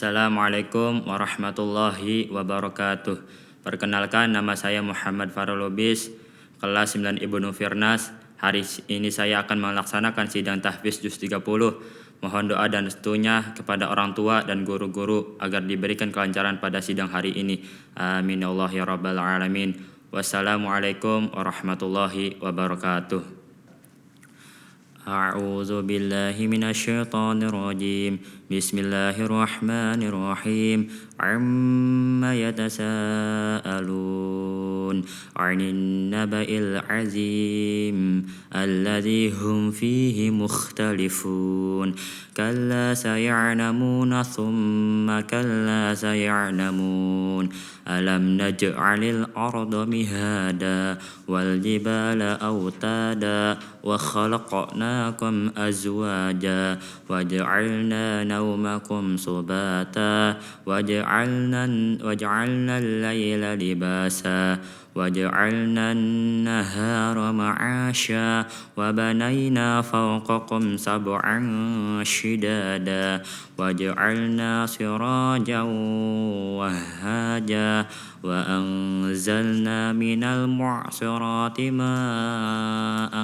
Assalamualaikum warahmatullahi wabarakatuh. Perkenalkan, nama saya Muhammad Farul Lubis, kelas 9 Ibnu Firnas. Hari ini saya akan melaksanakan sidang tahfiz juz 30. Mohon doa dan restunya kepada orang tua dan guru-guru agar diberikan kelancaran pada sidang hari ini. Amin ya Allah ya rabbal alamin. Wassalamualaikum warahmatullahi wabarakatuh. أعوذ بالله من الشيطان الرجيم بسم الله الرحمن الرحيم عما يتساءلون عن النبأ العظيم الذي هم فيه مختلفون كلا سيعلمون ثم كلا سيعلمون ألم نجعل الأرض مهادا والجبال أوتادا وخلقناكم أزواجا وجعلنا نومكم سباتا وجعلنا الليل لباسا وجعلنا النهار معاشا وبنينا فوقكم سبعا شدادا وجعلنا سراجا وهاجا وأنزلنا من المعصرات ماء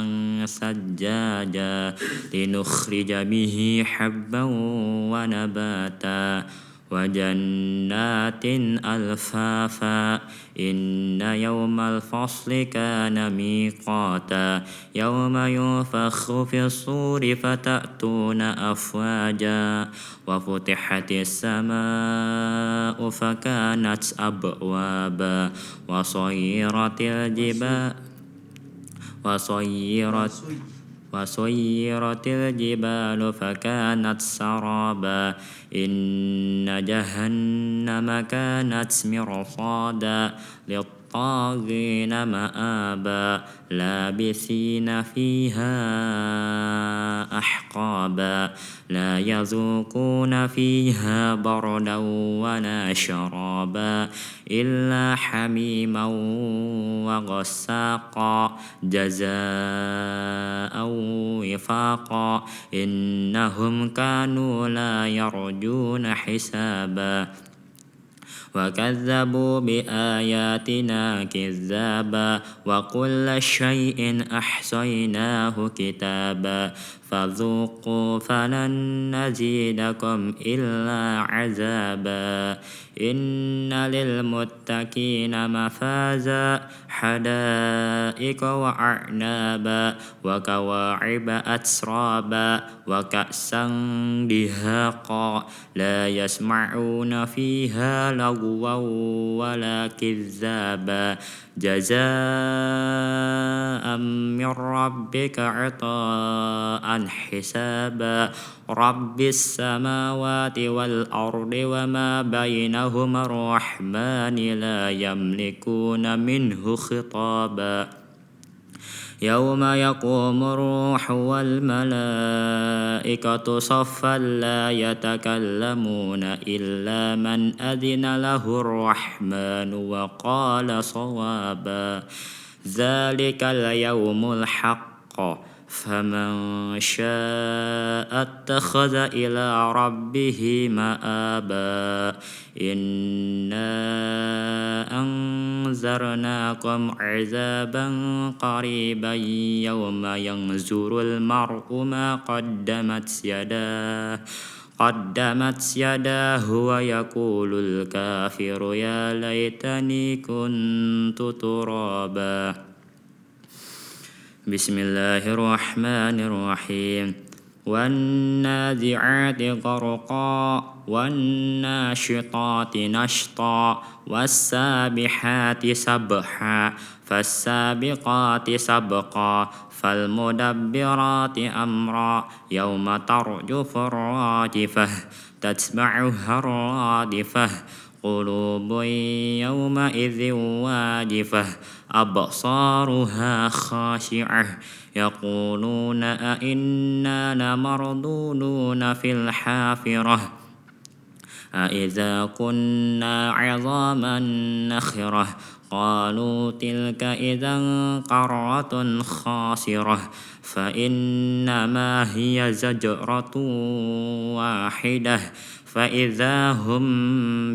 ثجاجا لنخرج به حبا ونباتا وجنات ألفافا إن يوم الفصل كان ميقاتا يوم ينفخ في الصور فتأتون أفواجا وفتحت السماء فكانت أبوابا وصيرت الجبال فكانت سرابا إن جهنم كانت مرصادا للطاغين مآبا لابثين فيها أحقابا لا يذوقون فيها بردا ولا شرابا إلا حميما وغساقا جزاء وفاقا إنهم كانوا لا يرجون حسابا وكذبوا بآياتنا كذابا وكل شيء أحصيناه كتابا فذوقوا فلن نزيدكم إلا عذابا إن للمتقين مفازا حدائق وأعنابا وكواعب أترابا وكأسا دهاقا لا يسمعون فيها لغوا ولا كذابا جزاء من ربك عطاء حسابا رب السماوات والأرض وما بينهما الرحمن لا يملكون منه خطابا يوم يقوم الروح والملائكة صفا لا يتكلمون إلا من أذن له الرحمن وقال صوابا ذلك اليوم الحق فمن شاء اتخذ إلى ربه مآبا إنا أنذرناكم عذابا قريبا يوم ينظر المرء ما قدمت يداه ويقول الكافر يا ليتني كنت ترابا بسم الله الرحمن الرحيم والنازعات غرقا والناشطات نشطا والسابحات سبحا فالسابقات سبقا فالمدبرات أمرا يوم ترجف الراجفة تتبعها الرادفة قلوب يومئذ واجفة أبصارها خاشعة يقولون أئنا لمردودون في الحافرة أإذا كنا عظاما نخرة قالوا تلك إذا قرة خاسرة فإنما هي زجرة واحدة فإذا هم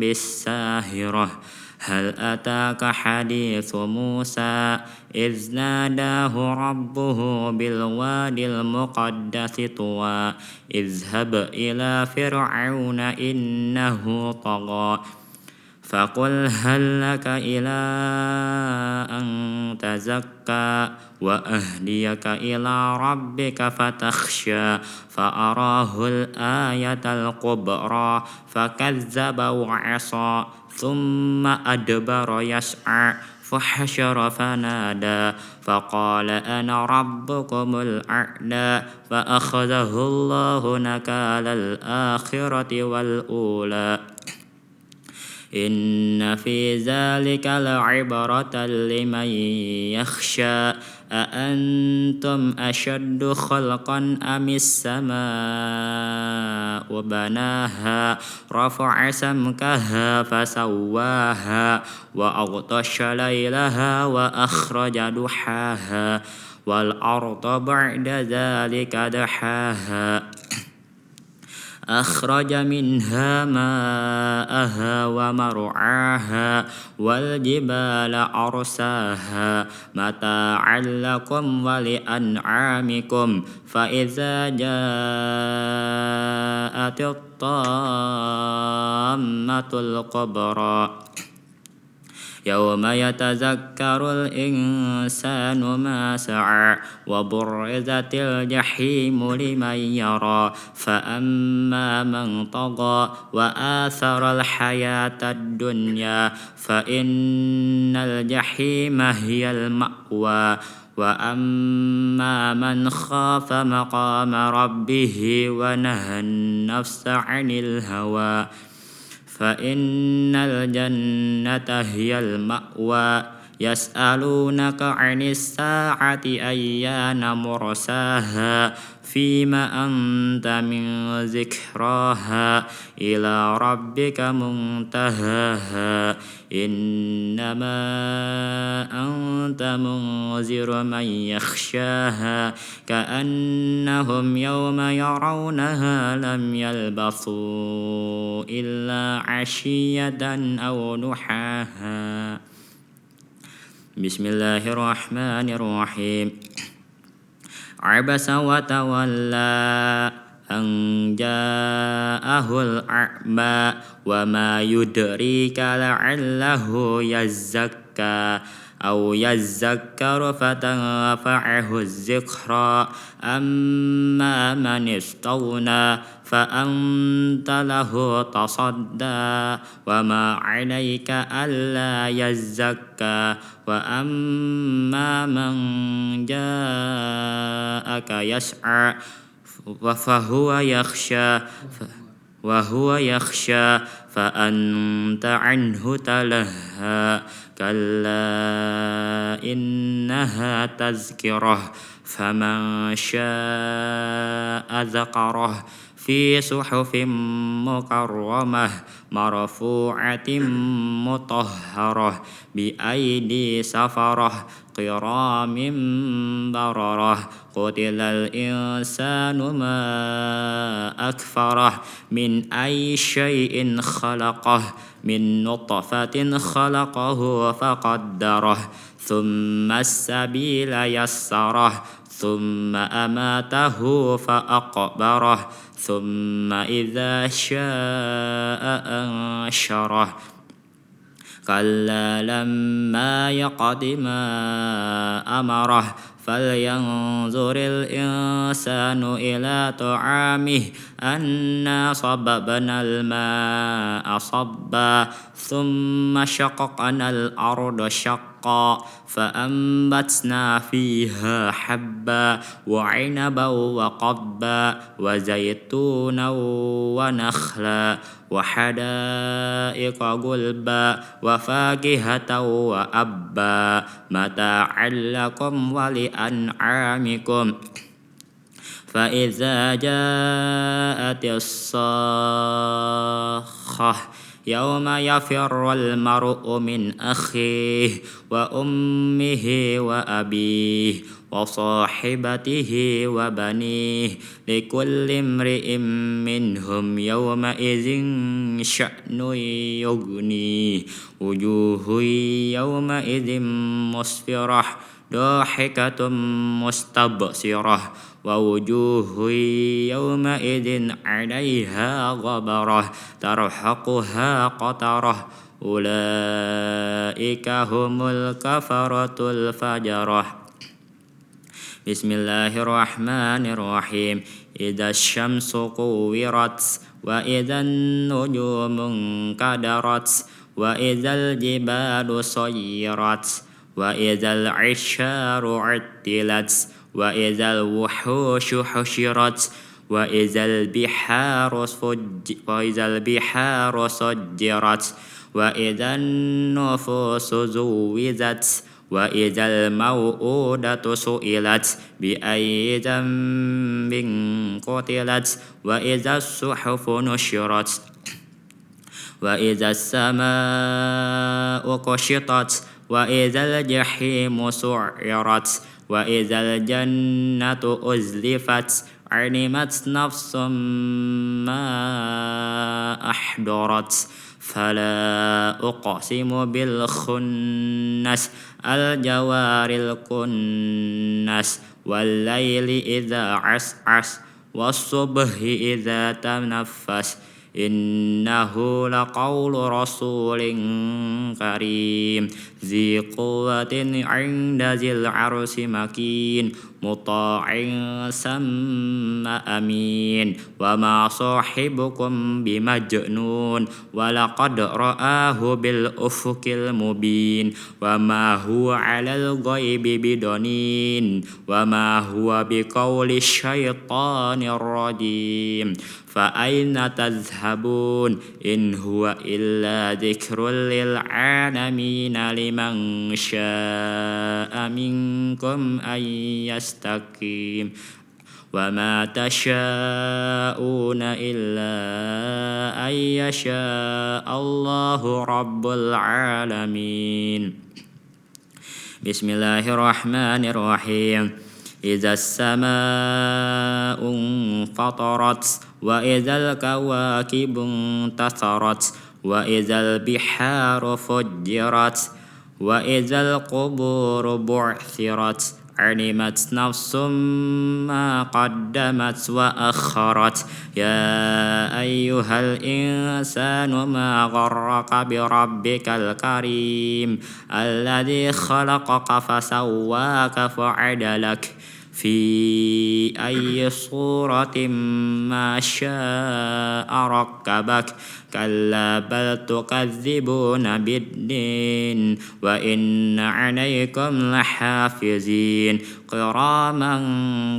بالساهرة هل أتاك حديث موسى إذ ناداه ربه بالوادي المقدس طوى اذهب إلى فرعون إنه طغى فقل هل لك إلى أن تزكى وأهديك إلى ربك فتخشى فأراه الآية الكبرى فكذب وعصى ثم أدبر يسعى فحشر فنادى فقال أنا ربكم الأعلى فأخذه الله نكال الآخرة والأولى إن في ذلك لعبرة لمن يخشى أأنتم أشد خلقا أم السماء بناها رفع سمكها فسواها وأغطش ليلها وأخرج ضحاها والأرض بعد ذلك دحاها أخرج منها ماءها ومرعاها والجبال أرساها متاعا لكم ولأنعامكم فإذا جاءت الطامة الكبرى يوم يتذكر الإنسان ما سعى وبرزت الجحيم لمن يرى فأما من طغى وآثر الحياة الدنيا فإن الجحيم هي المأوى وأما من خاف مقام ربه ونهى النفس عن الهوى فإن الجنة هي المأوى يسألونك عن الساعة أيان مرساها فيما أنت من ذكراها إلى ربك منتهاها إنما أنت منذر من يخشاها كأنهم يوم يرونها لم يلبثوا إلا عشية أو ضحاها بسم الله الرحمن الرحيم عبس وتولى أن جاءه الأعمى وما يدريك لعله يزكى أو يذكر فتنفعه الذكرى أما من استغنى فأنت له تصدى وما عليك ألا يزكى وأما من جاءك يسعى وهو يخشى فأنت عنه تلهى كلا إنها تذكرة فمن شاء ذكره في صحف مكرمة مرفوعة مطهرة بأيدي سفرة كرام بررة قتل الإنسان ما أكفره من أي شيء خلقه من نطفة خلقه فقدره ثم السبيل يسره ثم أماته فأقبره ثم إذا شاء أنشره كلا لما يقض ما أمره فلينظر الإنسان إلى طعامه أنا صببنا الماء صبا ثم شققنا الأرض شقا فأنبتنا فيها حبا وعنبا وقبا وزيتونا ونخلا وحدائق غلبا وفاكهة وأبا متاعا لكم ولأنعامكم فإذا جاءت الصاخة يوم يفر المرء من أخيه وأمه وأبيه وصاحبته وبنيه لكل امرئ منهم يومئذ شأن يغنيه وجوه يومئذ مسفرة ضاحكة مستبصرة ووجوه يومئذ عليها غبرة ترهقها قترة أولئك هم الكفرة الفجرة. بسم الله الرحمن الرحيم. إذا الشمس كورت وإذا النجوم انكدرت وإذا الجبال سيرت وإذا العشار عطلت وإذا الوحوش حشرت وإذا البحار سجرت وإذا النفوس زوجت وإذا الموءودة سئلت بأي ذنب قتلت وإذا الصحف نشرت وإذا السماء كشطت وإذا الجحيم سعرت وإذا الجنة أزلفت علمت نفس ما أحضرت فلا أقسم بالخنس الجوار الكنس والليل إذا عسعس والصبح إذا تنفس إنه لقول رسول كريم ذي قوة عند ذي العرش مكين مطاع ثم أمين وما صاحبكم بمجنون ولقد رآه بالأفق المبين وما هو على الغيب بضنين وما هو بقول الشيطان الرجيم فأين تذهبون إن هو إلا ذكر للعالمين لمن شاء منكم أن يستقيم وما تشاءون إلا أن يشاء الله رب العالمين. بسم الله الرحمن الرحيم. إذا السماء انفطرت وإذا الكواكب انتثرت وإذا البحار فجرت وإذا القبور بعثرت علمت نفس ما قدمت وأخرت يا أيها الإنسان ما غرك بربك الكريم الذي خلقك فسواك فعدلك في أي صورة ما شاء ركبك كلا بل تكذبون بالدين وإن عليكم لحافظين كراما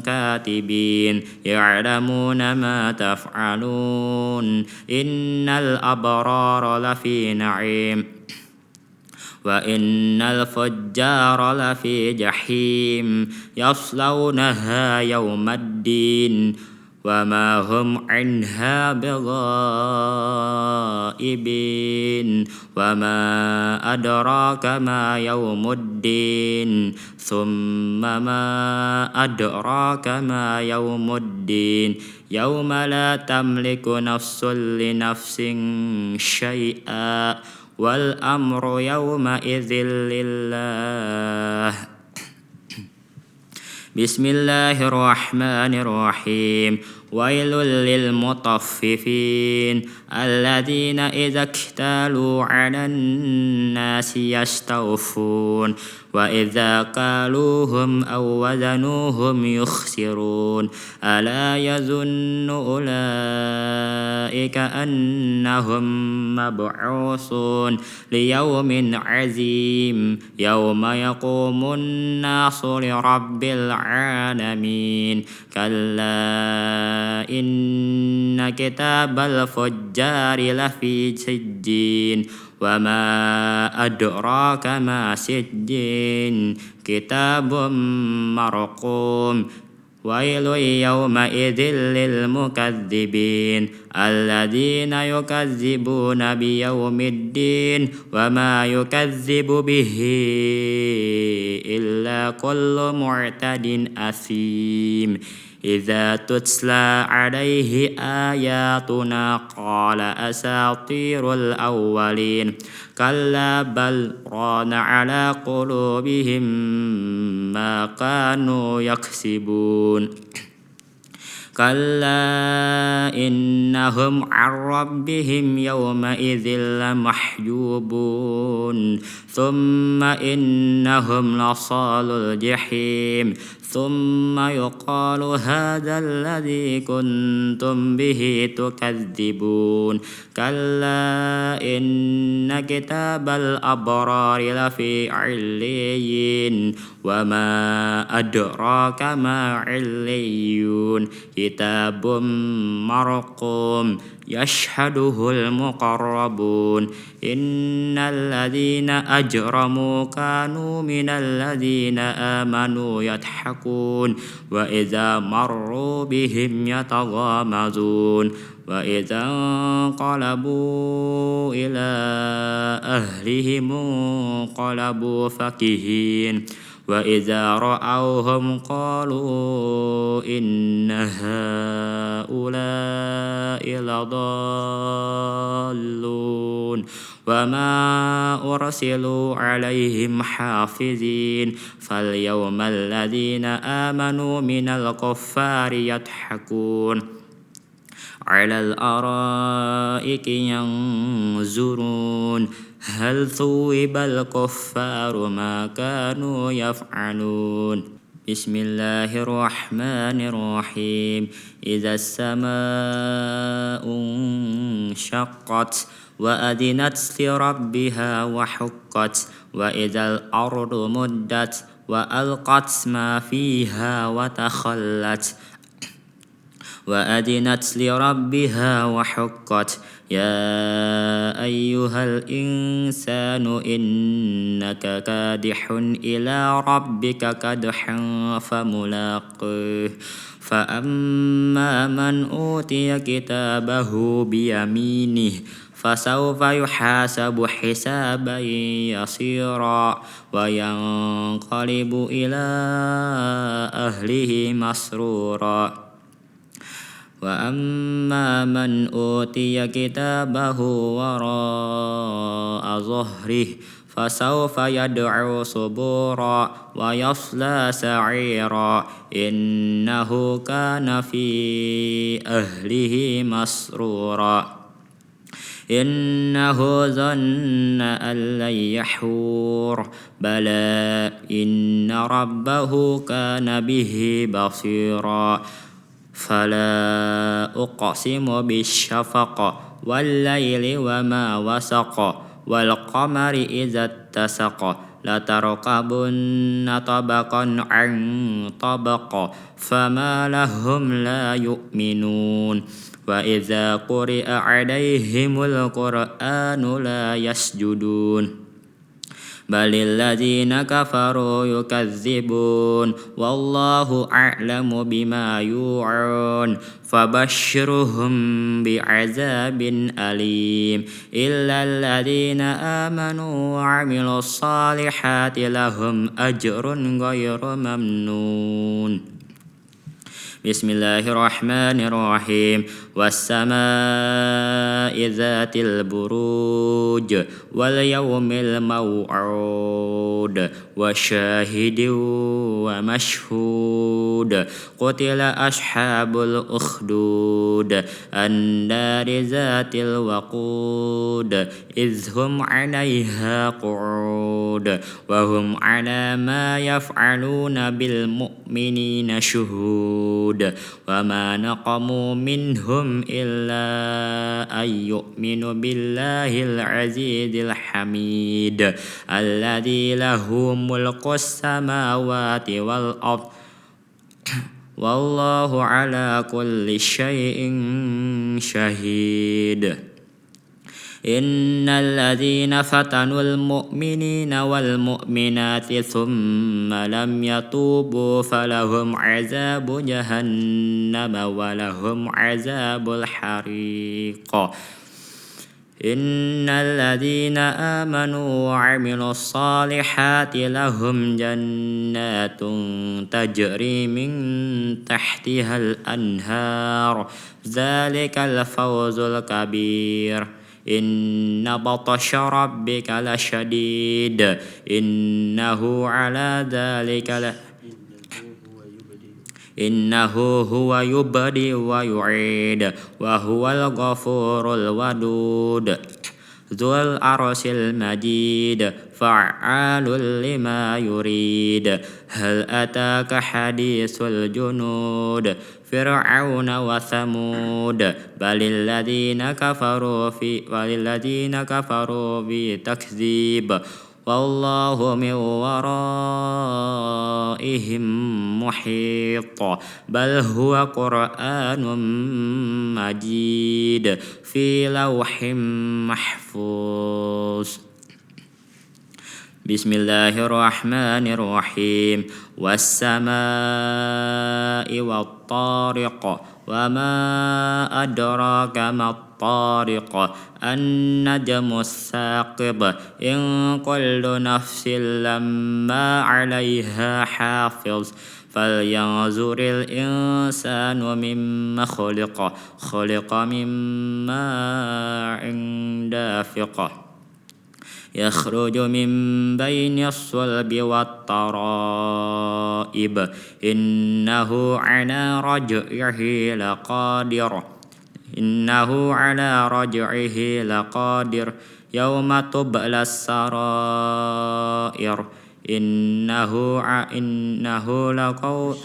كاتبين يعلمون ما تفعلون إن الأبرار لفي نعيم وإن الفجار لفي جحيم يصلونها يوم الدين وما هم عنها بغائبين وما أدراك ما يوم الدين ثم ما أدراك ما يوم الدين يوم لا تملك نفس لنفس شيئا والأمر يومئذ لله. بسم الله الرحمن الرحيم. ويل للمطففين الذين إذا اكتالوا على الناس يستوفون وإذا كالوهم أو وزنوهم يخسرون ألا يظن أولئك أنهم مبعوثون ليوم عظيم يوم يقوم الناس لرب العالمين كلا إن كتاب الفجار لفي سجين وما أدراك ما سجين كتاب مرقوم ويل يومئذ للمكذبين الذين يكذبون بيوم الدين وما يكذب به إلا كل معتد أثيم إذا تتلى عليه آياتنا قال أساطير الأولين كلا بل ران على قلوبهم ما كانوا يكسبون كلا إنهم عن ربهم يومئذ لمحجوبون ثم إنهم لصال الجحيم ثم يقال هذا الذي كنتم به تكذبون كلا إن كتاب الأبرار لفي عليين وما أدراك ما عليون كتاب مرقوم يشهده المقربون إن الذين أجرموا كانوا من الذين آمنوا يضحكون وإذا مروا بهم يتغامزون وإذا انقلبوا إلى أهلهم انقلبوا فكهين وإذا رأوهم قالوا إن هؤلاء لضالون وما أرسلوا عليهم حافظين فاليوم الذين آمنوا من الكفار يضحكون على الأرائك ينظرون هل ثوب الكفار ما كانوا يفعلون بسم الله الرحمن الرحيم إذا السماء انشقت وأذنت لربها وحقت وإذا الأرض مدت وألقت ما فيها وتخلت وأذنت لربها وحقت يا أيها الإنسان إنك كادح إلى ربك كدحا فملاقيه فأما من أوتي كتابه بيمينه فسوف يحاسب حسابا يسيرا وينقلب إلى أهله مسرورا وأما من أوتي كتابه وراء ظهره فسوف يدعو صبورا ويصلى سعيرا إنه كان في أهله مسرورا إنه ظن أن لن يحور بلى إن ربه كان به بصيرا فلا أقسم بالشفق والليل وما وسق والقمر إذا اتسق لتركبن طبقا عن طبق فما لهم لا يؤمنون وإذا قرئ عليهم القرآن لا يسجدون بل الذين كفروا يكذبون والله أعلم بما يوعون فبشرهم بعذاب أليم إلا الذين آمنوا وعملوا الصالحات لهم أجر غير ممنون بسم الله الرحمن الرحيم والسماء ذات البروج واليوم الموعود وشاهد ومشهود قتل أصحاب الأخدود النار ذات الوقود إذ هم عليها قعود وهم على ما يفعلون بالمؤمنين شهود وما نقموا منهم إلا أن يؤمنوا بالله العزيز الحميد الذي له ملك السماوات والأرض والله على كل شيء شهيد إن الذين فتنوا المؤمنين والمؤمنات ثم لم يتوبوا فلهم عذاب جهنم ولهم عذاب الحريق إن الذين آمنوا وعملوا الصالحات لهم جنات تجري من تحتها الأنهار ذلك الفوز الكبير إن بطش ربك لشديد إنه على ذلك إنه هو يبدئ ويعيد وهو الغفور الودود ذو العرش المجيد فعال لما يريد هل أتاك حديث الجنود فرعون وثمود بل الذين كفروا في تكذيب والله من ورائهم محيط بل هو قرآن مجيد في لوح محفوظ بسم الله الرحمن الرحيم والسماء والطارق وما أدراك ما الطارق النجم الثاقب إن كل نفس لما عليها حافظ فلينظر الإنسان مما خلق من ماء دافق يخرج من بين الصلب والترائب إنه على رجعه لقادر يوم تبلى السرائر إنه لقول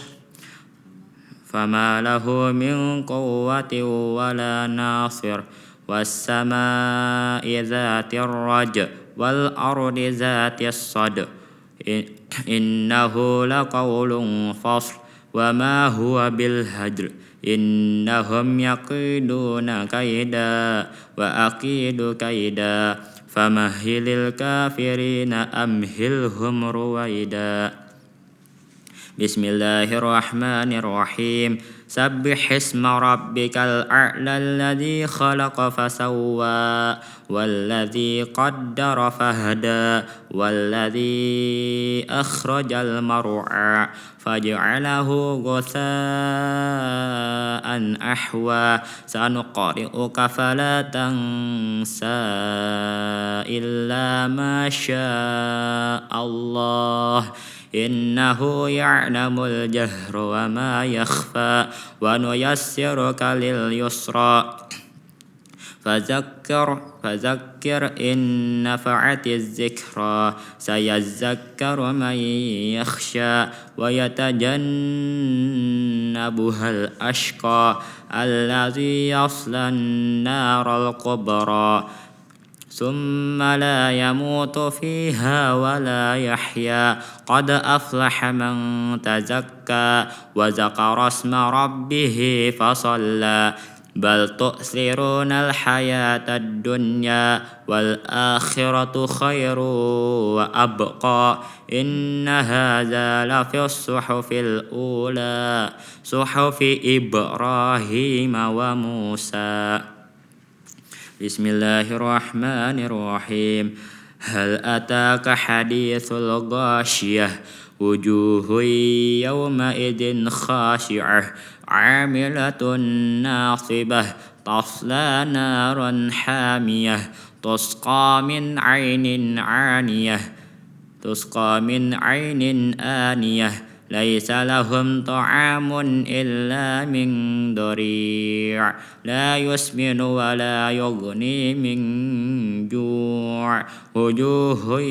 فما له من قوة ولا ناصر والسماء ذات الرجع والأرض ذات الصدع إنه لقول فصل وما هو بالهجر إنهم يكيدون كيدا وأكيد كيدا فمهل الكافرين أمهلهم رويدا بسم الله الرحمن الرحيم سبح اسم ربك الأعلى الذي خلق فسوى والذي قدر فهدى والذي أخرج المرعى فجعله غثاء أحوى سنقرئك فلا تنسى إلا ما شاء الله إنه يعلم الجهر وما يخفى ونيسرك لليسرى فذكر إن نفعت الذكرى سيذكر من يخشى ويتجنبها الأشقى الذي يصلى النار الكبرى ثم لا يموت فيها ولا يحيا قد أفلح من تزكى وذكر اسم ربه فصلى بل تؤثرون الحياة الدنيا والآخرة خير وأبقى إن هذا لفي الصحف الأولى صحف إبراهيم وموسى بسم الله الرحمن الرحيم هل أتاك حديث الغاشية وجوه يومئذ خاشعة عاملة ناصبة تصلى نارا حامية تسقى من عين آنية ليس لهم طعام إلا من ضريع لا يسمن ولا يغني من جوع وجوه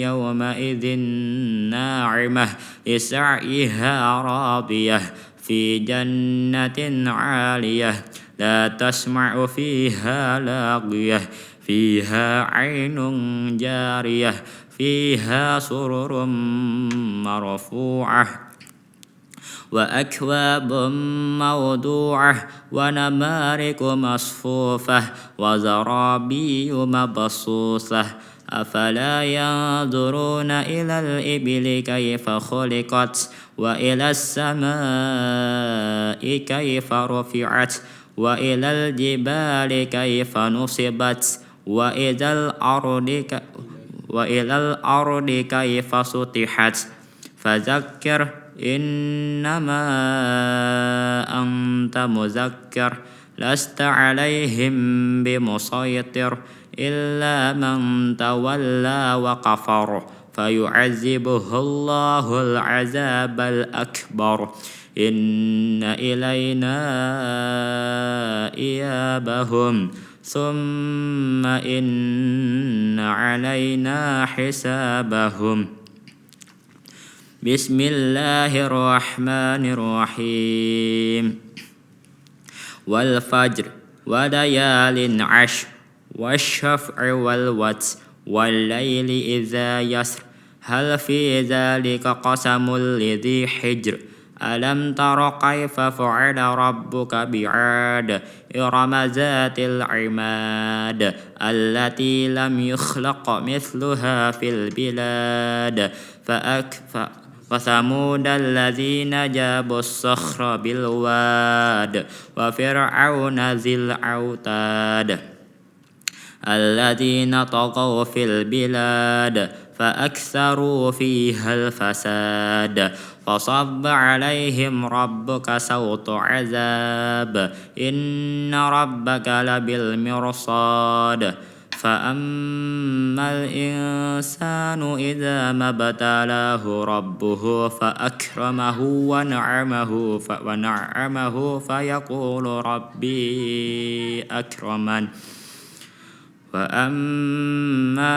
يومئذ ناعمة لسعيها راضية في جنة عالية لا تسمع فيها لاغية فيها عين جارية فيها سرر مرفوعة وأكواب موضوعة ونمارق مصفوفة وزرابي مبصوصة أفلا ينظرون إلى الإبل كيف خلقت وإلى السماء كيف رفعت وإلى الجبال كيف نصبت وإلى الأرض كيف سطحت فذكر إنما أنت مذكر لست عليهم بمسيطر إلا من تولى وكفر فيعذبه الله العذاب الأكبر إن إلينا إيابهم ثم إن علينا حسابهم بسم الله الرحمن الرحيم والفجر وليال عشر والشفع والوتر والليل إذا يسر هل في ذلك قسم لذي حجر ألم تر كيف فعل ربك بعاد إرم ذات العماد التي لم يخلق مثلها في البلاد وثمود الذين جابوا الصخر بالواد وفرعون ذي الأوتاد الذين طغوا في البلاد فأكثروا فيها الفساد فصب عليهم ربك سوط عذاب إن ربك لبالمرصاد فأما الإنسان إذا ما ابتلاه ربه فأكرمه ونعمه فيقول ربي أكرمن وأما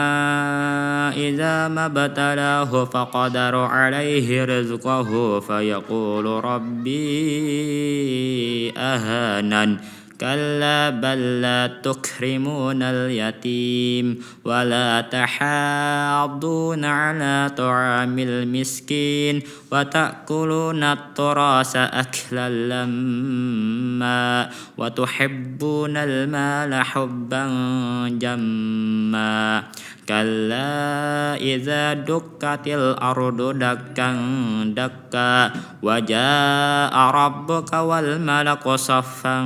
إذا ما ابتلاه فقدر عليه رزقه فيقول ربي أهانن كلا بل لا تكرمون اليتيم ولا تحاضون على طعام المسكين وتأكلون التراث أكلا لما وتحبون المال حبا جما كلا إذا دكت الأرض دكا دكا وجاء ربك والملك صفا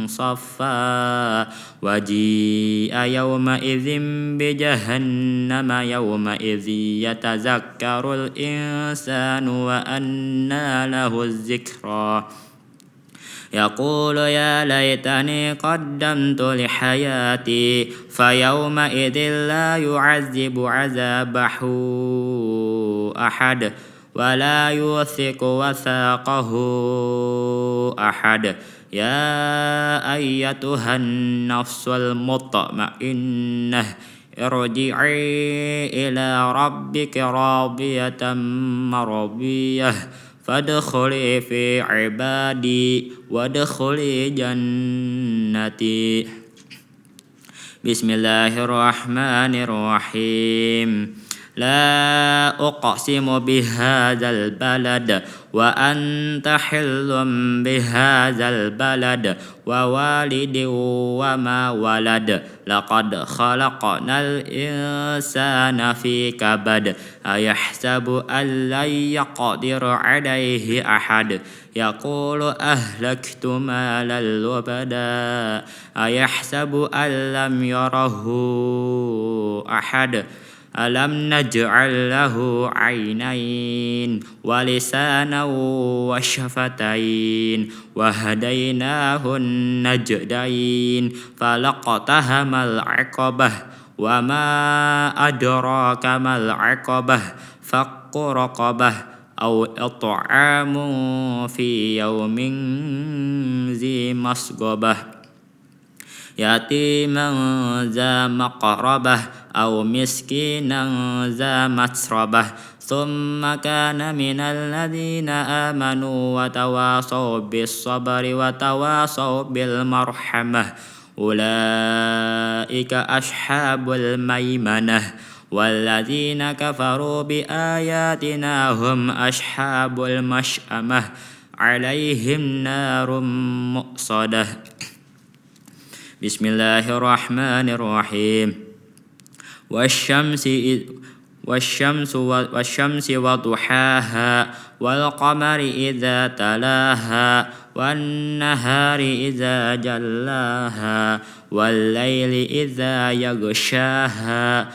صفا وجيء يومئذ بجهنم يومئذ يتذكر الإنسان وأنى له الذكرى يقول يا ليتني قدمت لحياتي فيومئذ لا يعذب عذابه أحد ولا يوثق وثاقه أحد يا أيتها النفس المطمئنة ارجعي إلى ربك راضية مرضية فادخلي في عبادي وادخلي جنتي بسم الله الرحمن الرحيم لا أقسم بهذا البلد وأنت حل بهذا البلد ووالد وما ولد لقد خلقنا الإنسان في كبد أيحسب أن لن يقدر عليه أحد يقول أهلكت مالا لبدا أيحسب أن لم يره أحد ألم نجعل له عينين ولسانا وشفتين وهديناه النجدين فلاقتحم العقبة وما أدراك ما العقبة فك رقبة أو إطعام في يوم ذي مسغبة يتيما ذا مقربة أو مسكينا ذا متربة ثم كان من الذين آمنوا وتواصوا بالصبر وتواصوا بالمرحمة أولئك أصحاب الميمنة والذين كفروا بآياتنا هم أصحاب المشأمة عليهم نار مؤصدة. بسم الله الرحمن الرحيم. والشمس وضحاها والقمر إذا تلاها والنهار إذا جلاها والليل إذا يغشاها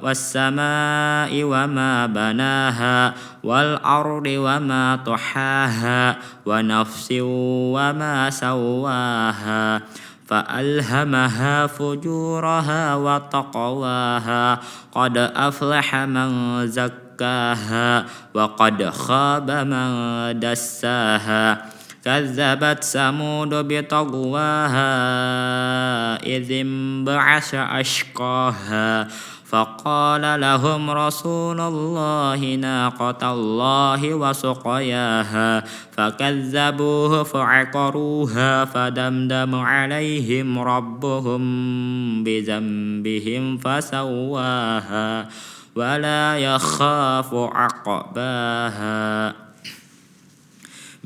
والسماء وما بناها والأرض وما طحاها ونفس وما سواها فألهمها فجورها وتقواها قد أفلح من زكاها وقد خاب من دساها. كذبت ثمود بطغواها إذ انبعث أشقاها فقال لهم رسول الله ناقة الله وسقياها فكذبوه فعقروها فدمدم عليهم ربهم بذنبهم فسواها ولا يخاف عقباها.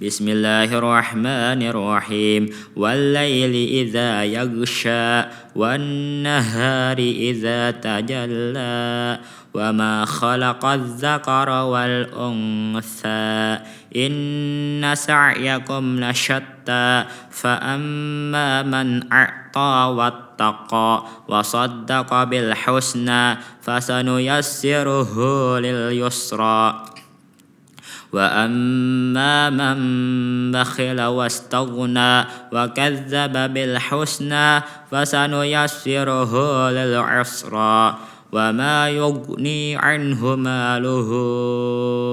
بسم الله الرحمن الرحيم. والليل إذا يغشى والنهار إذا تجلى وما خلق الذكر والأنثى إن سعيكم لشتى فأما من أعطى واتقى وصدق بالحسنى فسنيسره لليسرى وأما من بخل واستغنى وكذب بالحسنى فسنيسره للعسرى وما يغني عنه ماله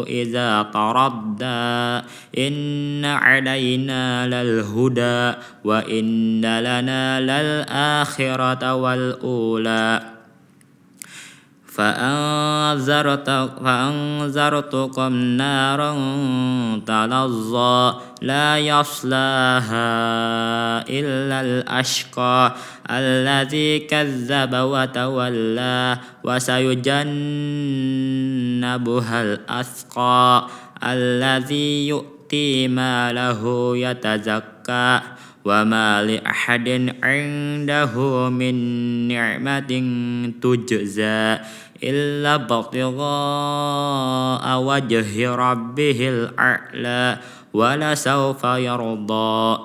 إذا تردى إن علينا للهدى وإن لنا للآخرة والأولى فأنذرتكم نارا تلظى لا يصلاها إلا الأشقى الذي كذب وتولى وسيجنبها الأتقى الذي يؤتي ماله يتزكى وما لأحد عنده من نعمة تجزى إلا ابتغاء وجه ربه الأعلى ولسوف يرضى.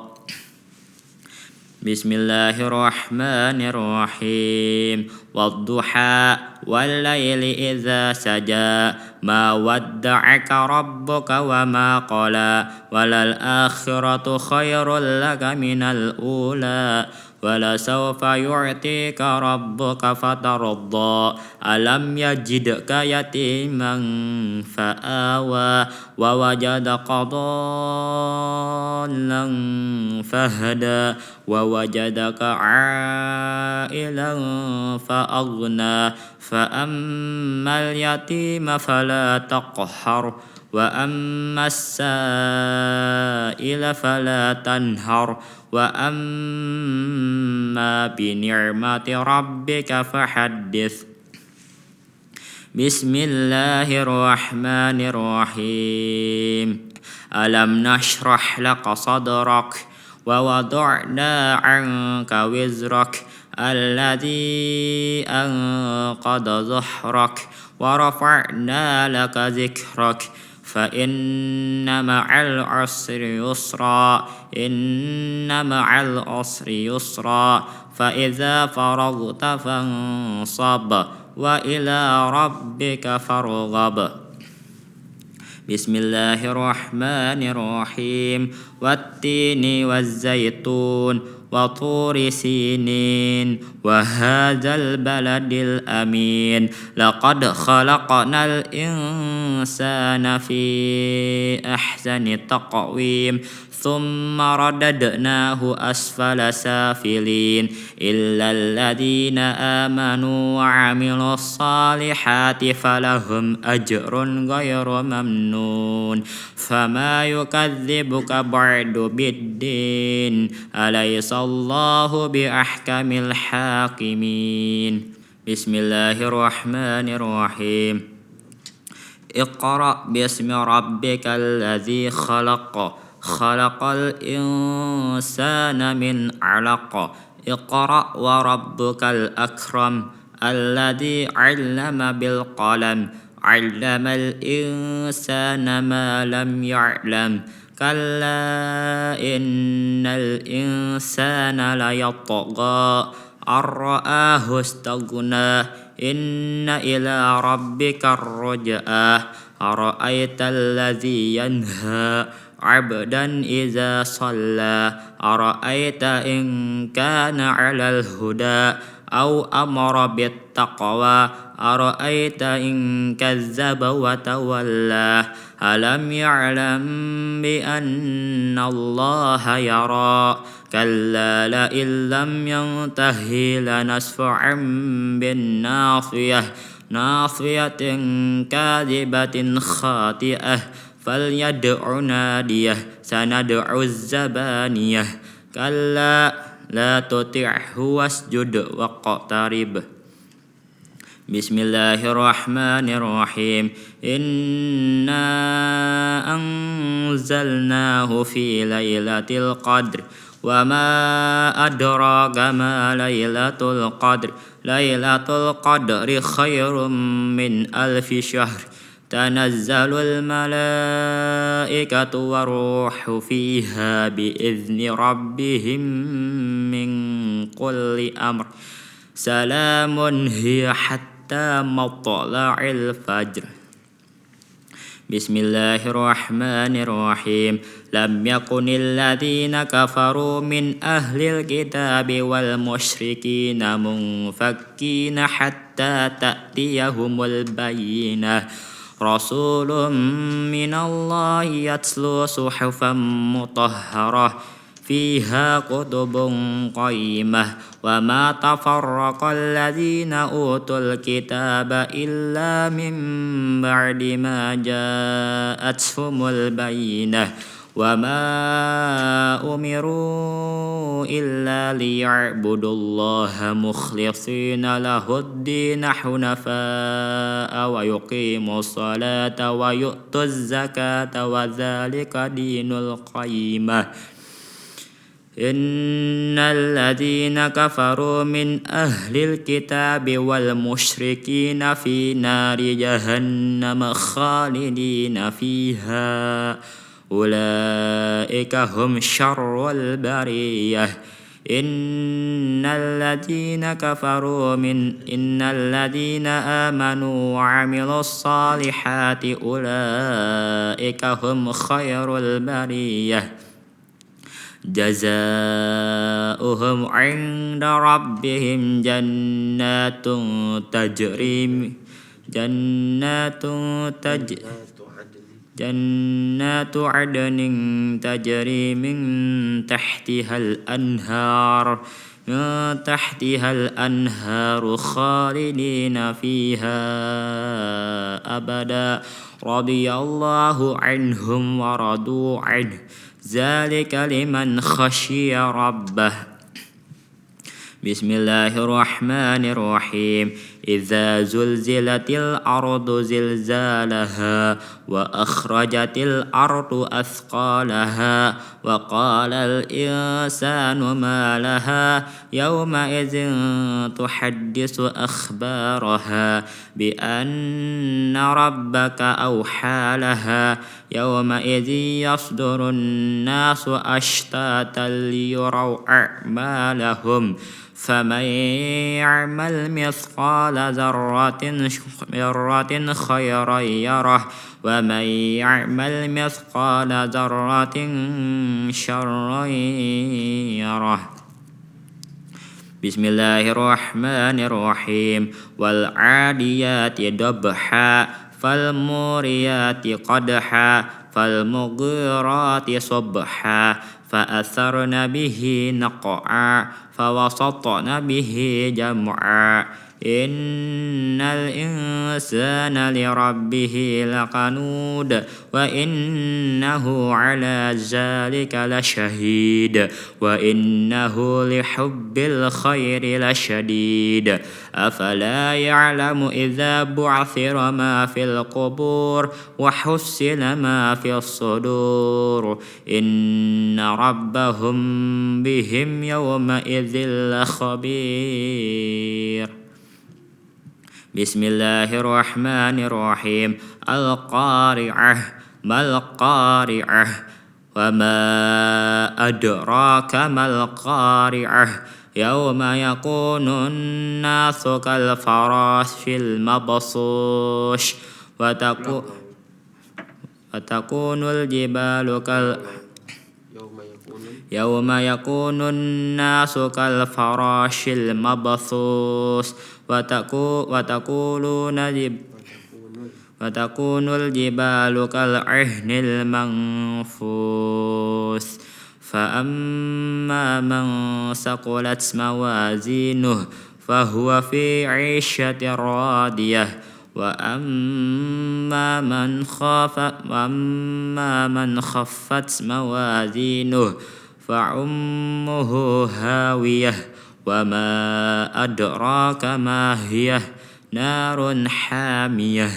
بسم الله الرحمن الرحيم. والضحى والليل إذا سجى ما ودعك ربك وما قلى وللآخرة خير لك من الأولى ولسوف يعطيك ربك فترضى ألم يجدك يتيما فآوى ووجدك ضالا فهدى ووجدك عائلا فأغنى فأما اليتيم فلا تقهر وأما السائل فلا تنهر وأما بنعمة ربك فحدث. بسم الله الرحمن الرحيم. ألم نشرح لك صدرك ووضعنا عنك وزرك الذي أنقض ظهرك ورفعنا لك ذكرك فإن مع العسر يسرا إن مع العسر يسرا فإذا فرغت فانصب وإلى ربك فارغب. بسم الله الرحمن الرحيم. والتين والزيتون وطور سينين وهذا البلد الأمين لقد خلقنا الإنسان في أحسن تقويم ثم رددناه أسفل سافلين إلا الذين آمنوا وعملوا الصالحات فلهم أجر غير ممنون فما يكذبك بعد بالدين أليس الله بأحكم الحاكمين. بسم الله الرحمن الرحيم. اقرأ باسم ربك الذي خلق خلق الإنسان من علق اقرأ وربك الأكرم الذي علم بالقلم علم الإنسان ما لم يعلم كلا إن الإنسان ليطغى أن رآه استغنى إن إلى ربك الرجعى أرأيت الذي ينهى عبدا إذا صلى أرأيت إن كان على الهدى أو أمر بالتقوى أرأيت إن كذب وتولى ألم يعلم بأن الله يرى كلا لئن لم ينته لنسفعا بالناصية ناصية كاذبة خاطئة فليدع ناديه سندع الزبانية كلا لا تطعه واسجد واقترب بسم الله الرحمن الرحيم إنا أنزلناه في ليلة القدر وما أدراك ما ليلة القدر ليلة القدر خير من 1000 شهر تنزل الملائكة والروح فيها بإذن ربهم من كل أمر سلام هي حتى مطلع الفجر بسم الله الرحمن الرحيم لم يكن الذين كفروا من أهل الكتاب والمشركين منفكين حتى تأتيهم البينة رسول من الله يتلو صحفا مطهرة فيها كتب قيمة وما تفرق الذين أوتوا الكتاب إلا من بعد ما جاءتهم البينة وما أمروا إلا ليعبدوا الله مخلصين له الدين حنفاء ويقيموا الصلاة ويؤتوا الزكاة وذلك دين القيمة إن الذين كفروا من أهل الكتاب والمشركين في نار جهنم خالدين فيها أولئك هم شر البرية إن الذين آمنوا وعملوا الصالحات أولئك هم خير البرية جزاؤهم عند ربهم جنات عدن تجري من تحتها الأنهار خالدين فيها أبدا رضي الله عنهم ورضوا عنه ذلك لمن خشي ربه بسم الله الرحمن الرحيم إذا زلزلت الأرض زلزالها وأخرجت الأرض أثقالها وقال الإنسان ما لها يومئذ تحدث أخبارها بأن ربك أوحى لها يومئذ يصدر الناس أشتاتا ليروا أعمالهم فمن يعمل مثقال ذرة خيرا يره ومن يعمل مثقال ذرة شرا يره بسم الله الرحمن الرحيم والعاديات ضبحا فالموريات قدحا فالمغيرات صبحا فأثرن به نقعا فوسطن به جمعا إن الإنسان لربه لكنود وإنه على ذلك لشهيد وإنه لحب الخير لشديد أفلا يعلم إذا بعثر ما في القبور وحصل ما في الصدور إن ربهم بهم يومئذ لخبير. بسم الله الرحمن الرحيم. القارعة ما القارعة وما أدراك ما القارعة يوم يكون الناس كالفراش المبثوث وتكون الجبال يوم يكون الناس كالفراش المبثوث وتكون الجبال كالعهن المنفوش فأما من ثقلت موازينه فهو في عيشة راضية وأما من خفت موازينه فأمه هاوية وما أدراك ما هي نار حامية.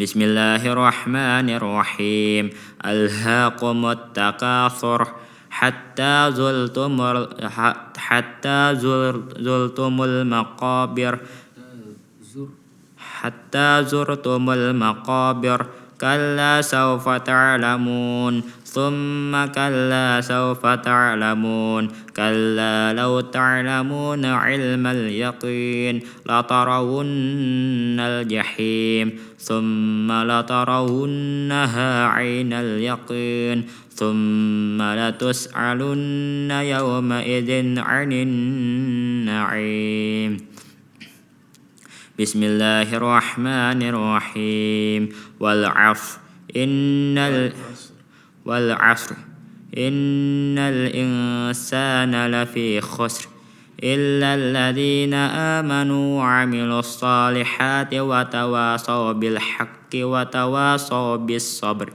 بسم الله الرحمن الرحيم. ألهاكم التكاثر حتى زرتم المقابر كلا سوف تعلمون ثم كلا سوف تعلمون كلا لو تعلمون علم اليقين لترون الجحيم ثم لترونها عين اليقين ثم لتسألن يومئذ عن النعيم. بسم الله الرحمن الرحيم. والعصر إن الإنسان لفي خسر إلا الذين آمنوا وعملوا الصالحات وتواصوا بالحق وتواصوا بالصبر.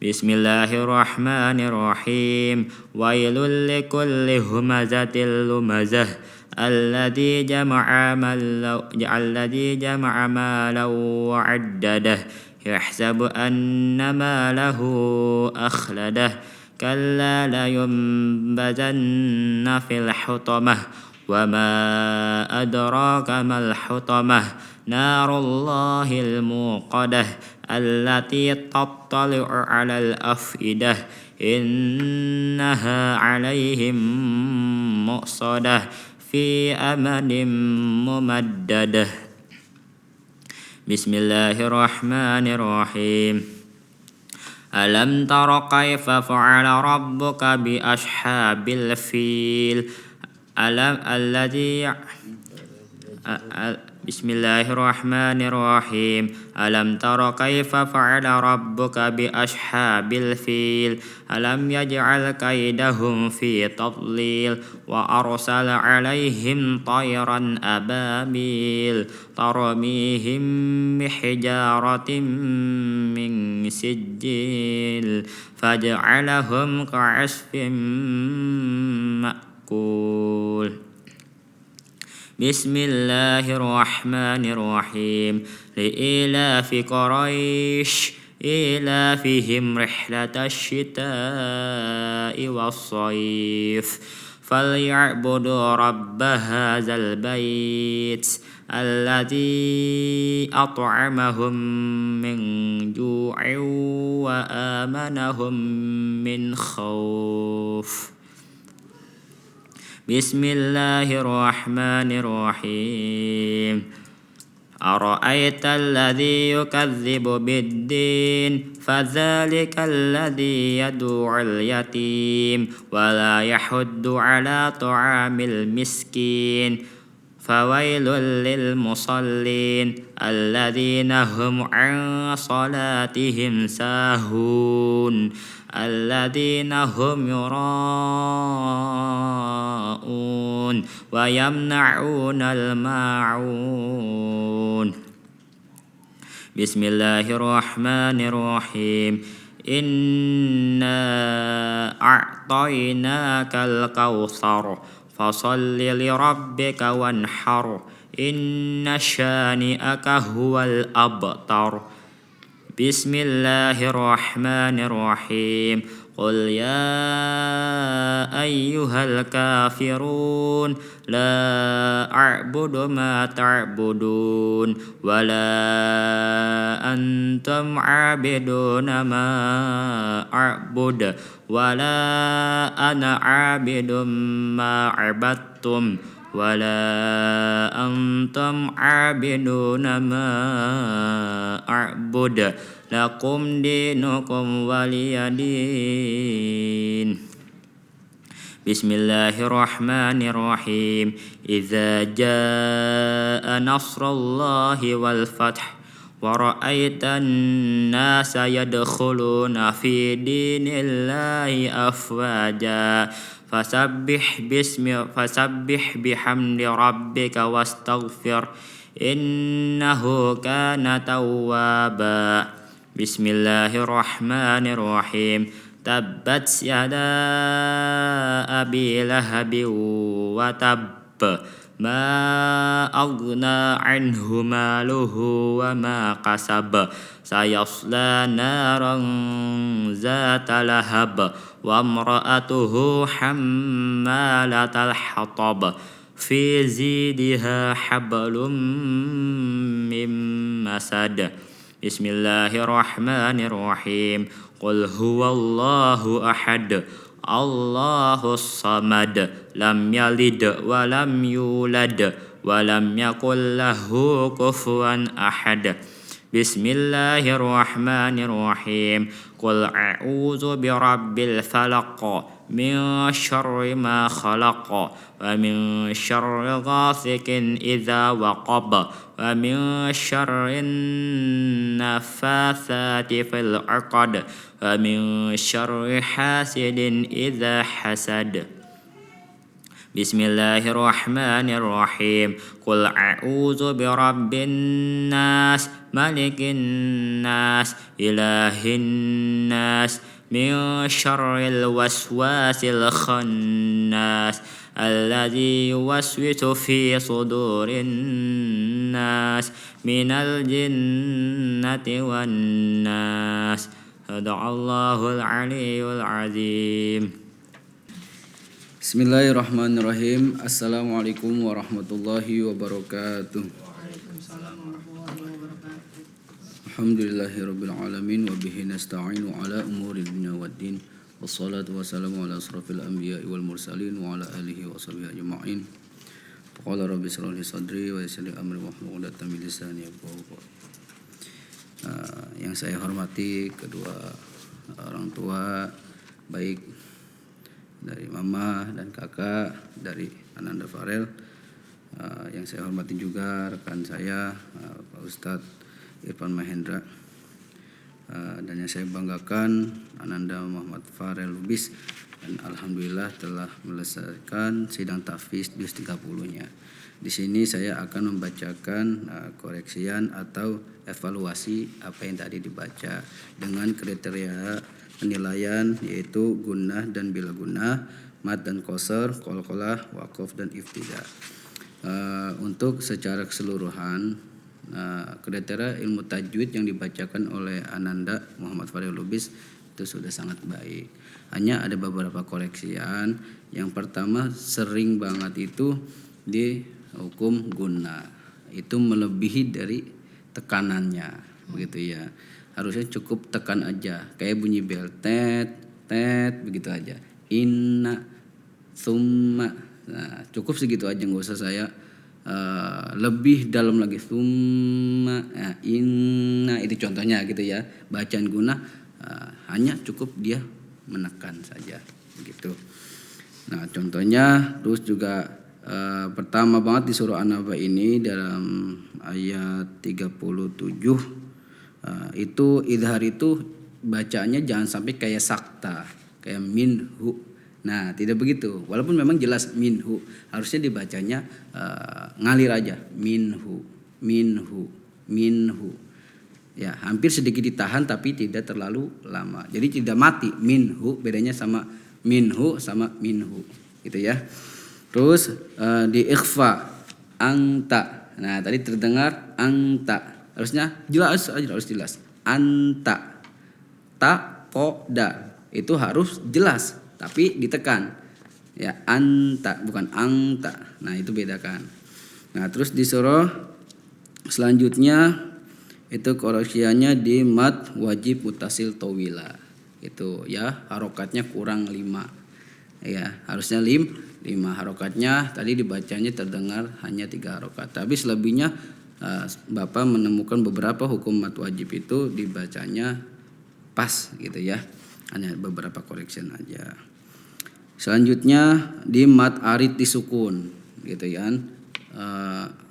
بسم الله الرحمن الرحيم. ويل لكل همزة لمزة الذي جمع مالا وعدده يحسب أن ماله أخلده كلا لينبذن في الحطمة وما أدراك ما الحطمة نار الله الموقدة التي تطلع على الأفئدة إنها عليهم مؤصدة في أمد ممددة. بسم الله الرحمن الرحيم. ألم تر كيف فعل ربك بأصحاب الفيل بسم الله الرحمن الرحيم. ألم تر كيف فعل ربك بأصحاب الفيل ألم يجعل كيدهم في تضليل وأرسل عليهم طيرا أبابيل ترميهم بحجارة من سجيل فجعلهم كعصف مأكول. بسم الله الرحمن الرحيم. لإيلاف قريش إيلافهم رحلة الشتاء والصيف فليعبدوا رب هذا البيت الذي أطعمهم من جوع وآمنهم من خوف. بسم الله الرحمن الرحيم. أرأيت الذي يكذب بالدين فذلك الذي يدعو اليتيم ولا يحض على طعام المسكين فويل للمصلين الذين هم عن صلاتهم ساهون الذين هم يراءون ويمنعون الماعون بسم الله الرحمن الرحيم إنا أعطيناك الكوثر فصل لربك وانحر إن شانئك هو الأبتر بسم الله الرحمن الرحيم قل يا أيها الكافرون لا أعبد ما تعبدون ولا أنتم عابدون ما أعبد ولا أنا عابد ما عبدتم ولا أنتم عابدون ما أعبد لكم دينكم ولي دين بسم الله الرحمن الرحيم إذا جاء نصر الله والفتح ورأيت الناس يدخلون في دين الله أفواجا فسبح بحمد ربك واستغفر إنه كان توابا بسم الله الرحمن الرحيم تبت يدا أبي لهب وتب ما أغنى عنه ماله وما كسب سيصلى نارا ذات لهب وامرأته حمالة الحطب في زيدها حبل من مسد بسم الله الرحمن الرحيم قل هو الله أحد الله الصمد لم يلد ولم يولد ولم يكن له كفوا أحد بسم الله الرحمن الرحيم قل أعوذ برب الفلق من شر ما خلق ومن شر غاسق إذا وقب ومن شر النفاثات في العقد ومن شر حاسد إذا حسد بسم الله الرحمن الرحيم قل أعوذ برب الناس ملك الناس إله الناس من شر الوسواس الخناس الذي يوسوس في صدور الناس من الجنة والناس صدق الله العلي العظيم Bismillahirrahmanirrahim. Assalamualaikum warahmatullahi wabarakatuh. Alhamdulillahirabbil alamin wa bihi nasta'inu ala umuril dunya waddin. Wassalatu wassalamu ala asrafil anbiya'i wal mursalin wa ala alihi wa sahbihi ajma'in. Qala rabbi shrah li sadri wa yassir li amri wahlul 'uqdatam min lisani yafqahu qawli. Yang saya hormati kedua orang tua, baik dari mama dan kakak dari Ananda Farel, yang saya hormati juga rekan saya Pak Ustadz Irfan Mahendra, dan yang saya banggakan Ananda Muhammad Farel Lubis, dan alhamdulillah telah menyelesaikan sidang tahfiz juz 30-nya. Di sini saya akan membacakan koreksian atau evaluasi apa yang tadi dibaca dengan kriteria penilaian yaitu gunnah dan bila gunnah, mad dan qasar, qalqalah, waqaf dan iftida. Untuk secara keseluruhan kriteria ilmu tajwid yang dibacakan oleh Ananda Muhammad Farel Lubis itu sudah sangat baik. Hanya ada beberapa koreksian. Yang pertama, sering banget itu di hukum gunnah itu melebihi dari tekanannya, begitu ya. Harusnya cukup tekan aja, kayak bunyi bel tet tet begitu aja. Inna summa, nah cukup segitu aja, nggak usah saya lebih dalam lagi. Summa, nah, inna itu contohnya gitu ya. Bacaan gunnah hanya cukup dia menekan saja begitu. Nah contohnya terus juga Pertama banget di surah An-Naba ini dalam ayat 37 itu idhar itu bacanya jangan sampai kayak sakta, kayak minhu. Nah, tidak begitu. Walaupun memang jelas minhu, harusnya dibacanya ngalir aja, minhu, minhu, minhu. Ya, hampir sedikit ditahan tapi tidak terlalu lama. Jadi tidak mati. Minhu bedanya sama minhu sama minhu, gitu ya. Terus di ikhfa anta. Nah, tadi terdengar anta. Harusnya jelas aja, harus jelas. Anta. Ta po da. Itu harus jelas tapi ditekan. Ya, anta bukan angta. Nah, itu bedakan. Nah, terus di surah selanjutnya itu koreksiannya di mad wajib mutasil tawila. Itu ya, harokatnya kurang 5. Ya, harusnya 5 harokatnya, tadi dibacanya terdengar hanya 3 harokat. Tapi selebihnya Bapak menemukan beberapa hukum mad wajib itu dibacanya pas gitu ya. Hanya beberapa correction aja. Selanjutnya di mad arid disukun gitu ya.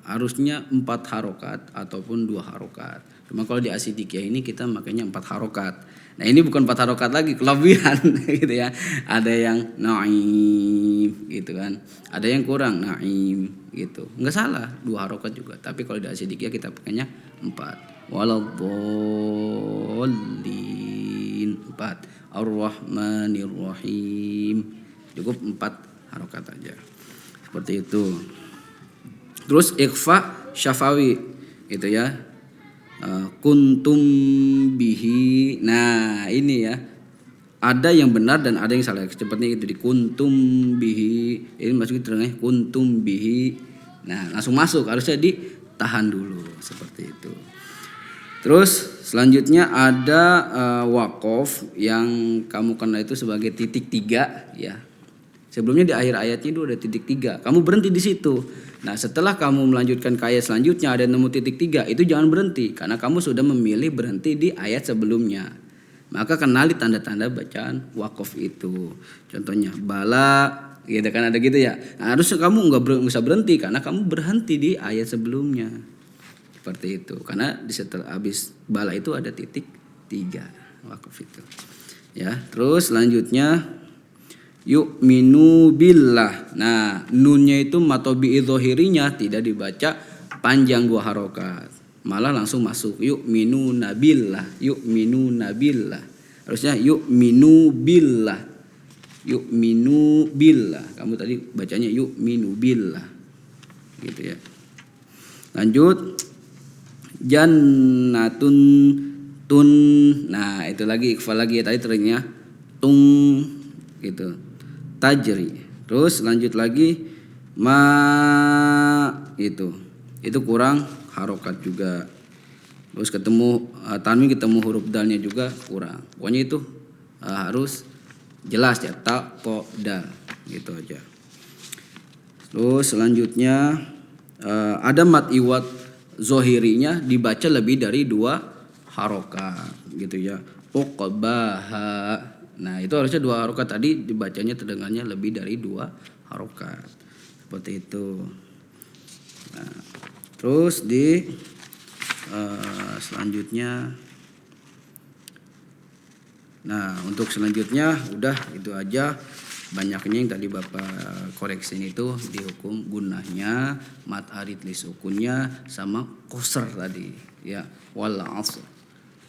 Harusnya 4 harokat ataupun 2 harokat. Cuma kalau di Asidikiyah ini kita makanya 4 harokat. Nah, ini bukan 4 harokat lagi, kelebihan gitu ya. Ada yang naim gitu kan. Ada yang kurang naim gitu. Enggak salah 2 harokat juga. Tapi kalau di Asidikiyah kita pakainya 4. Waladhdallin 4. Ar-Rahmanir-Rahim. Cukup 4 harokat aja. Seperti itu. Terus ikhfa syafawi gitu ya. Kuntum bihi. Nah, ini ya. Ada yang benar dan ada yang salah. Seperti itu di kuntum bihi. Ini masukin terengah kuntum bihi. Nah, langsung masuk, harusnya ditahan dulu seperti itu. Terus selanjutnya ada wakof yang kamu kenal itu sebagai titik 3 ya. Sebelumnya di akhir ayatnya itu ada titik 3. Kamu berhenti di situ. Nah, setelah kamu melanjutkan ke ayat selanjutnya ada nemu titik 3, itu jangan berhenti karena kamu sudah memilih berhenti di ayat sebelumnya. Maka kenali tanda-tanda bacaan wakof itu. Contohnya bala, gitu kan, ada gitu ya. Nah, harusnya kamu nggak usah berhenti karena kamu berhenti di ayat sebelumnya. Seperti itu. Karena di setelah habis bala itu ada titik 3 wakof itu. Ya, terus selanjutnya yu'minu billah. Nah, nunnya itu matobi idzohirinya tidak dibaca panjang 2 harokat, malah langsung masuk yu'minu nabillah, yu'minu nabillah. Harusnya yu'minu billah, yu'minu billah. Kamu tadi bacanya yu'minu billah, gitu ya. Lanjut jannatun tun. Nah, itu lagi ikhfa lagi ya, tadi teringnya tung gitu. Tajri. Terus lanjut lagi ma itu kurang harokat juga. Terus ketemu tanwin ketemu huruf dalnya juga kurang. Pokoknya itu harus jelas ya, ta po dal gitu aja. Terus selanjutnya ada mat iwat zohirinya dibaca lebih dari 2 harokat gitu ya. Uqbaha. Nah, itu harusnya 2 harokat, tadi dibacanya terdengarnya lebih dari 2 harokat. Seperti itu. Nah, terus di selanjutnya. Nah, untuk selanjutnya udah itu aja. Banyaknya yang tadi Bapak koreksi itu di hukum gunahnya, mat arid li sukunnya sama qasr tadi ya, wal asr.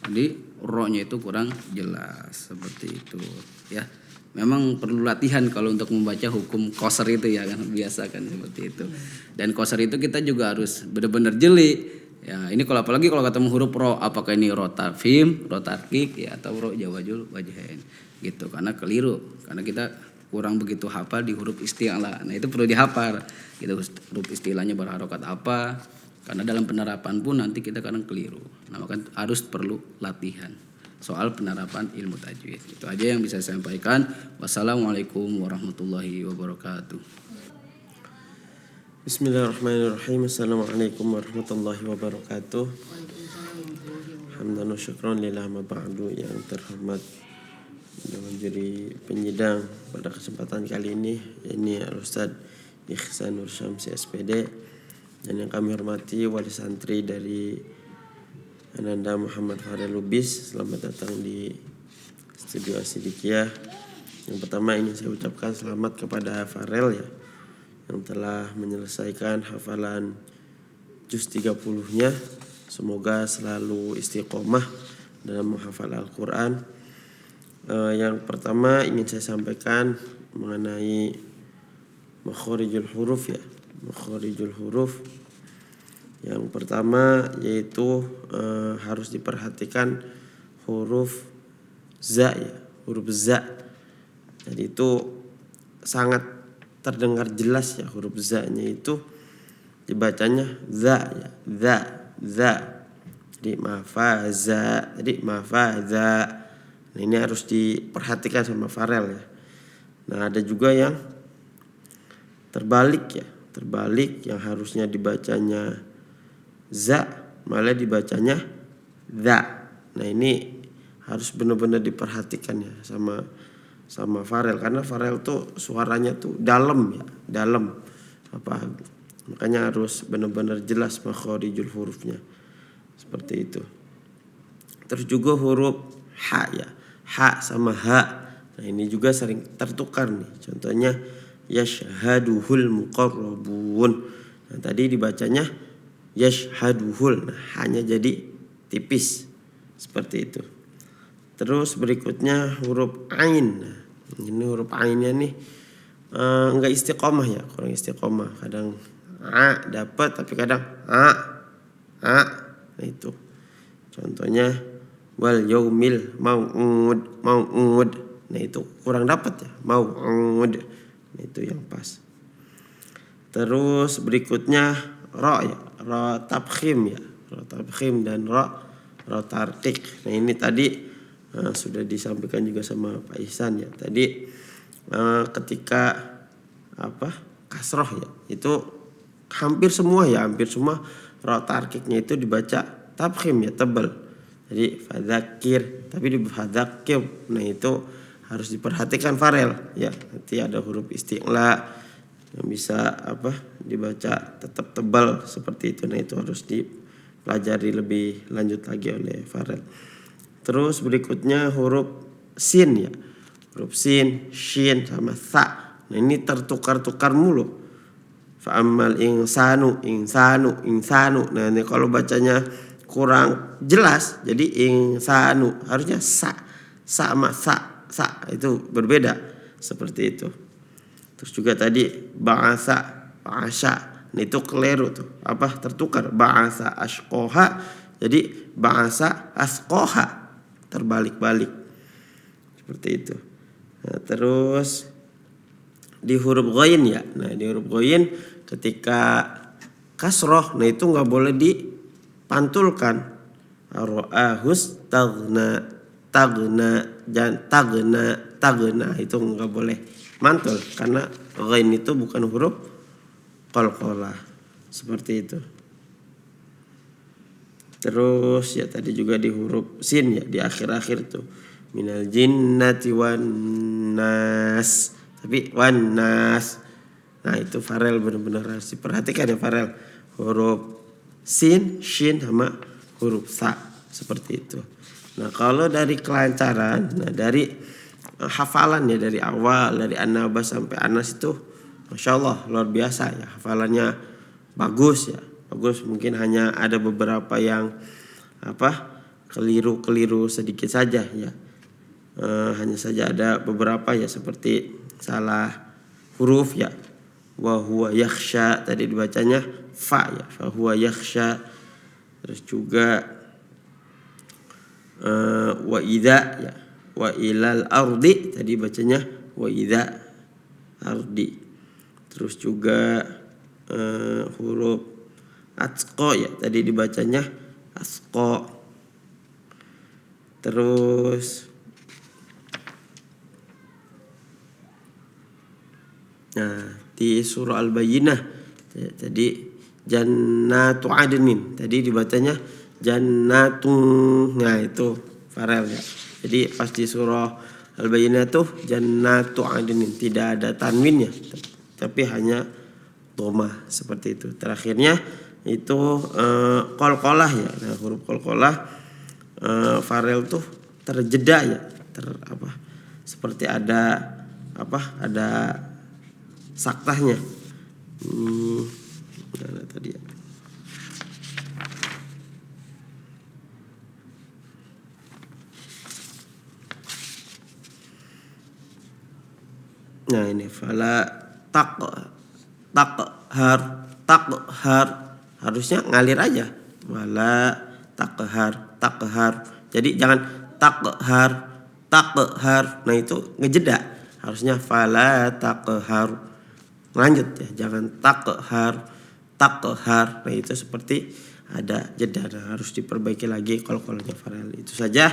Jadi ro-nya itu kurang jelas seperti itu ya. Memang perlu latihan kalau untuk membaca hukum qasr itu ya kan, biasa kan seperti itu. Dan qasr itu kita juga harus benar-benar jeli. Ya, ini kalau apalagi kalau ketemu huruf ro, apakah ini ro tarfim, ro tarkik ya, atau ro jawajul wajhain gitu. Karena keliru, karena kita kurang begitu hafal di huruf isti'la. Nah, itu perlu dihafal gitu, huruf istilahnya berharokat apa. Karena dalam penerapan pun nanti kita kadang keliru. Nah, maka harus perlu latihan soal penerapan ilmu tajwid. Itu aja yang bisa saya sampaikan. Wassalamualaikum warahmatullahi wabarakatuh. Bismillahirrahmanirrahim. Assalamualaikum warahmatullahi wabarakatuh. Hamdan wa syukran lillah ma ba'du. Yang terhormat yang menjadi penyidang pada kesempatan kali ini Al-Ustaz Ihsanur Syamsi SPD, dan yang kami hormati wali santri dari Ananda Muhammad Farel Lubis. Selamat datang di studio As-Siddiqiyah. Yang pertama ingin saya ucapkan selamat kepada Farel ya, yang telah menyelesaikan hafalan juz 30-nya. Semoga selalu istiqomah dalam menghafal Al-Quran. Yang pertama ingin saya sampaikan mengenai makhorijul huruf ya. Makhorijul huruf yang pertama yaitu harus diperhatikan huruf za ya, huruf za. Jadi itu sangat terdengar jelas ya, huruf za-nya itu dibacanya za ya, za. Jadi mafaza, jadi mafaza. Nah, ini harus diperhatikan sama Farel ya. Nah, ada juga yang terbalik ya, terbalik yang harusnya dibacanya za malah dibacanya za. Nah, ini harus benar-benar diperhatikan ya sama Farel, karena Farel tuh suaranya tuh dalam ya, dalam apa, makanya harus benar-benar jelas makhorijul hurufnya seperti itu. Terus juga huruf ha ya, ha sama ha. Nah, ini juga sering tertukar nih. Contohnya yashhaduhul muqarrabun. Nah, tadi dibacanya yashhaduhul. Nah, hanya jadi tipis seperti itu. Terus berikutnya huruf ain. Nah, ini huruf ainnya nih enggak istiqomah ya, kurang istiqomah. Kadang a dapat tapi kadang a. Nah, itu. Contohnya wal yaumil mau'ud. Nah, itu kurang dapat ya, mau'ud. Nah, itu yang pas. Terus berikutnya ra ya, ra tabkhim ya, ra tabkhim dan ra tarqiq. Nah, ini tadi sudah disampaikan juga sama Pak Ihsan ya. Tadi ketika kasroh ya, itu hampir semua ra tarqiqnya itu dibaca tabkhim ya, tebal. Jadi fadzakir, tapi di fadzakir. Nah, itu harus diperhatikan Farel ya. Nanti ada huruf isti'la yang bisa dibaca tetap tebal seperti itu. Nah, itu harus dipelajari lebih lanjut lagi oleh Farel. Terus berikutnya huruf sin ya. Huruf sin, shin sama tha. Nah, ini tertukar-tukar mulu. Fa'amal insanu. Nah, ini kalau bacanya kurang jelas jadi insanu, harusnya sa sama sa itu berbeda seperti itu. Terus juga tadi ba'asa. Nah, itu keliru tuh, tertukar. Ba'asa ashqoha jadi ba'asa asqoha, terbalik-balik seperti itu. Nah, terus di huruf ghain ya. Nah, di huruf ghain ketika kasroh, nah itu nggak boleh dipantulkan. Ra'ahus tagna itu nggak boleh mantul, karena ghain itu bukan huruf qalqalah seperti itu. Terus ya tadi juga di huruf sin ya, di akhir-akhir tuh minal jinnati wan nas, tapi wan nas. Nah, itu Farel benar-benar harus diperhatikan ya Farel. Huruf sin, shin sama huruf sa seperti itu. Nah, kalau dari kelancaran, dari hafalan ya, dari awal dari An-Nabas sampai Anas itu Masya Allah luar biasa ya, hafalannya bagus ya, bagus. Mungkin hanya ada beberapa yang keliru sedikit saja ya, hanya saja ada beberapa ya, seperti salah huruf ya. Wa huwa yakhsha tadi dibacanya fa ya, fa huwa yakhsha. Terus juga wa idza ya, wa ilal ardi tadi bacanya wa idza ardi. Terus juga huruf atqa ya, tadi dibacanya asqa. Terus di surah Al-Bayyinah tadi jannatu adnin, tadi dibacanya jannatun. Nah, itu Farel ya. Jadi pas di surah Al-Bayyinah tuh jannatu adnin tidak ada tanwinnya, tapi hanya dhammah seperti itu. Terakhirnya itu qalqalah ya. Nah, huruf qalqalah Farel tuh terjeda ya, seperti ada saktahnya. Mana tadi ya? Nah ini fala takhar harusnya ngalir aja. Wala takhar. Jadi jangan takhar. Nah itu ngejeda. Harusnya fala takhar. Lanjut ya, jangan takhar. Nah itu seperti ada jeda. Nah, harus diperbaiki lagi qalqalahnya Farel. Itu saja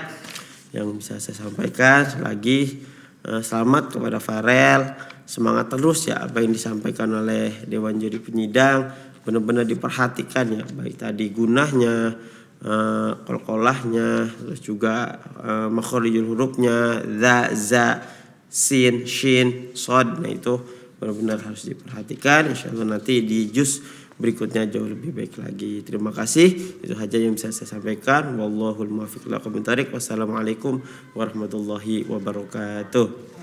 yang bisa saya sampaikan. Lagi selamat kepada Farel, semangat terus ya apa yang disampaikan oleh Dewan Juri Penyidang benar-benar diperhatikan ya, baik tadi gunahnya, qalqalahnya, terus juga makharijul hurufnya, za, sin, shin, shad. Nah itu benar-benar harus diperhatikan. Insyaallah nanti di juz berikutnya jauh lebih baik lagi. Terima kasih. Itu saja yang bisa saya sampaikan. Wallahul muwaffiq ila aqwamit thoriq. Wassalamualaikum warahmatullahi wabarakatuh.